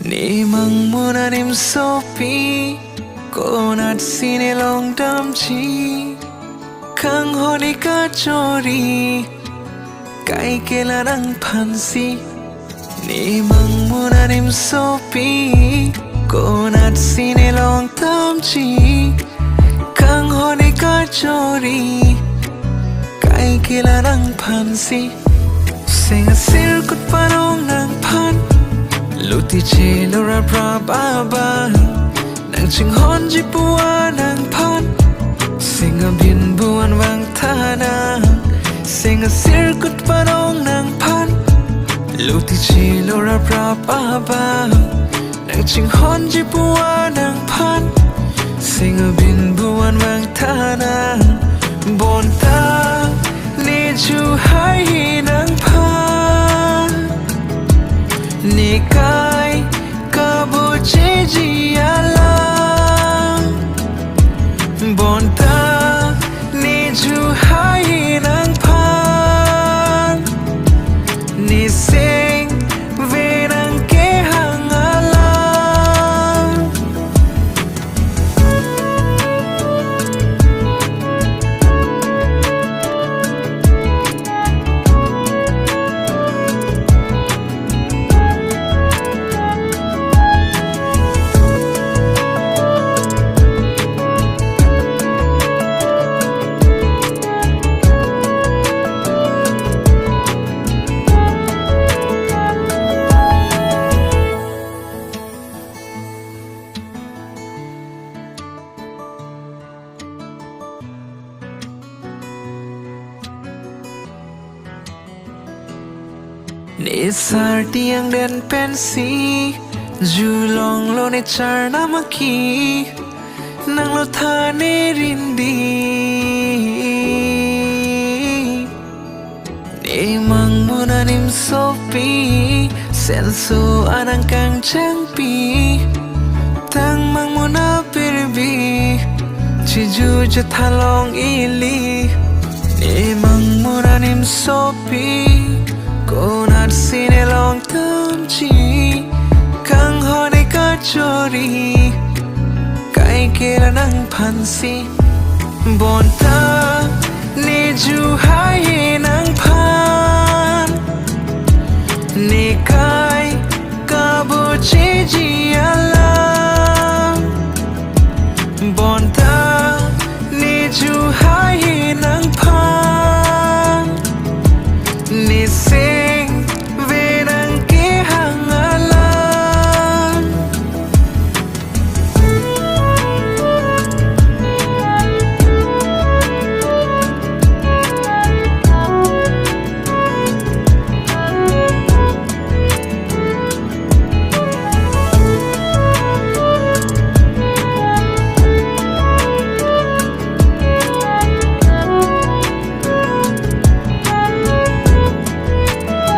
Ni mang muna nim sopi ko nat sine long dam chi kang honi ka chori kai kela nang phansi Ni mang muna nim sopi ko nat sine long dam chi kang honi ka chori kai kela nang phansi Sing a circuit panong nang phan Luti che lora pra ba ba Nang ching hon ji bua nang phan Sing a bin buan wang tha nang Sing a circuit panong nang phan Luti che lora pra ba ba Nang ching hon ji bua nang phan Sing a bin buan wang tha nang Bon ta ni chu hai nang phan Ni kai ka bo che ji ala Bon ta ni chu hai nang phan Ni sing ve nang ke hang ala Ni sar tiang den pensi Ju long lo ne char namaki Nang lo tha ne rindi Ni mang muna nim sopi Sen su anang kang chang pi Tang mang muna pirbi Chi ju ja tha long ili Ni mang muna nim sopi Ko nat sine long tam chi Kang hone ka chori Kai kela nang phansi Bon ta ni ju hai